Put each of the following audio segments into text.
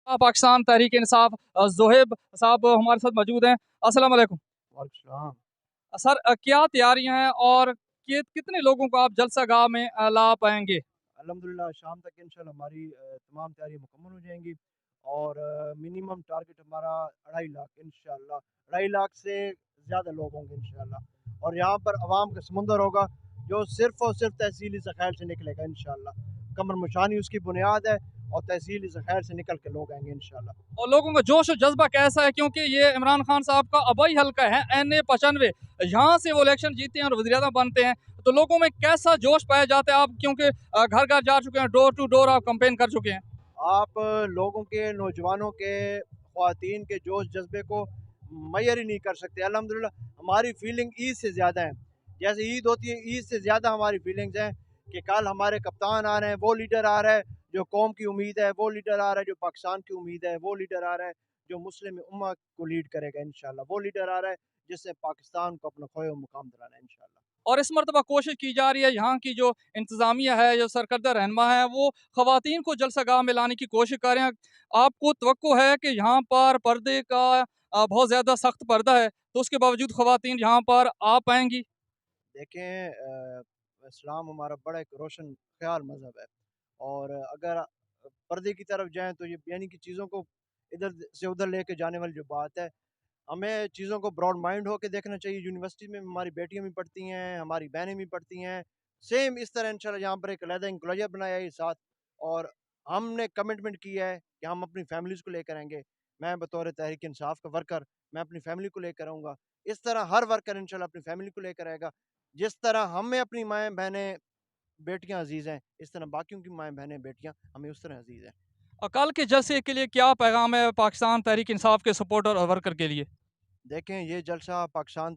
पाकिस्तान तहरीक इंसाफ ज़ोहेब साहब हमारे साथ मौजूद हैं। अस्सलाम वालेकुम। वालेकुम। सर, क्या तैयारियां हैं और कितने लोगों को आप जलसा गाह में ला पाएंगे? अल्हम्दुलिल्लाह शाम तक इंशाल्लाह हमारी तमाम तैयारी मुकम्मल हो जाएंगी और मिनिमम टारगेट हमारा 2.5 लाख इंशाल्लाह। 2.5 लाख से ज़्यादा लोग होंगे इंशाल्लाह और यहाँ पर अवाम का समुंदर होगा जो सिर्फ़ और सिर्फ तहसीली ज़खायर से निकलेगा इंशाल्लाह। कमर मुशानी उसकी बुनियाद है और तहसीली ज़खायर से निकल के लोग आएंगे इंशाल्लाह। और लोगों का जोश और जज्बा कैसा है, क्योंकि ये इमरान खान साहब का आबाई हल्का है NA 95, यहाँ से वो इलेक्शन जीते हैं और वज़ीर-ए-आज़म बनते हैं, तो लोगों में कैसा जोश पाया जाता है? आप क्योंकि घर घर जा चुके हैं, डोर टू डोर आप कंपेन कर चुके हैं। आप लोगों के, नौजवानों के, ख़वातीन के जोश जज्बे को मैयर ही नहीं कर सकते। अल्हम्दुलिल्लाह हमारी फीलिंग ईद से ज़्यादा है। जैसे ईद होती है, ईद से ज़्यादा हमारी फीलिंग्स हैं कि कल हमारे कप्तान आ रहे हैं, वो लीडर आ रहा है जो कौम की उम्मीद है, वो लीडर आ रहा है जो पाकिस्तान की उम्मीद है, वो लीडर आ रहा है जो मुस्लिम उम्मा को लीड करेगा इंशाल्लाह, वो लीडर आ रहा है जिससे पाकिस्तान को अपना खोए हुए मुकाम दिलाना है इंशाल्लाह। और इस मरतबा कोशिश की जा रही है, यहाँ की जो इंतज़ामिया है, जो सरकर्दा रहनुमा है, वो ख़वातीन को जलसागाह में लाने की कोशिश कर रहे हैं। आपको तवक्को है कि यहाँ पर पर्दे का बहुत ज़्यादा सख्त पर्दा है, तो उसके बावजूद ख़वातीन यहाँ पर आ पाएंगी? देखें, इस्लाम हमारा बड़ा एक रोशन ख्याल मज़हब है और अगर पर्दे की तरफ जाएं तो ये यानी कि चीज़ों को इधर से उधर लेके जाने वाली जो बात है, हमें चीज़ों को ब्रॉड माइंड होकर देखना चाहिए। यूनिवर्सिटी में हमारी बेटियां भी पढ़ती हैं, हमारी बहनें भी पढ़ती हैं। सेम इस तरह इंशाल्लाह यहाँ पर एक अलहदा इंक्लोजर बनाया है साथ और हमने कमिटमेंट किया है कि हम अपनी फैमिलीज़ को लेकर आएंगे। मैं बतौर तहरीक इंसाफ का वर्कर मैं अपनी फैमिली को लेकर आऊँगा। इस तरह हर वर्कर इंशाल्लाह अपनी फैमिली को लेकर आएगा। जिस तरह हमें अपनी माएँ बहनें बेटियां अजीज़ हैं, इस तरह बाकियों की माएँ बहनें बेटियां हमें उस तरह अजीज़ हैं। कल के जलसे के लिए क्या पैगाम है पाकिस्तान तहरीक इंसाफ के सपोर्टर और वर्कर के लिए? देखें, ये जलसा पाकिस्तान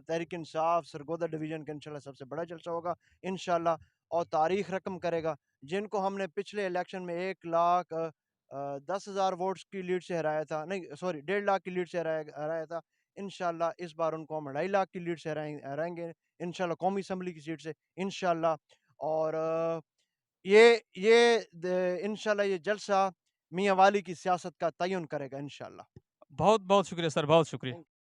तहरीक इंसाफ सरगोदा डिवीज़न का इंशाल्लाह सबसे बड़ा जलसा होगा इंशाल्लाह और तारीख रकम करेगा। जिनको हमने पिछले इलेक्शन में 1,10,000 वोट्स की लीड से हराया था, नहीं सॉरी 1.5 लाख की लीड से हराया हराया था, इंशाल्लाह इस बार उनको हम 2.5 लाख की लीड से हराएंगे इंशाल्लाह कौमी असम्बली की सीट से इंशाल्लाह। और इंशाल्लाह ये जलसा मियाँ वाली की सियासत का तयन करेगा इंशाल्लाह। बहुत बहुत शुक्रिया सर, बहुत शुक्रिया।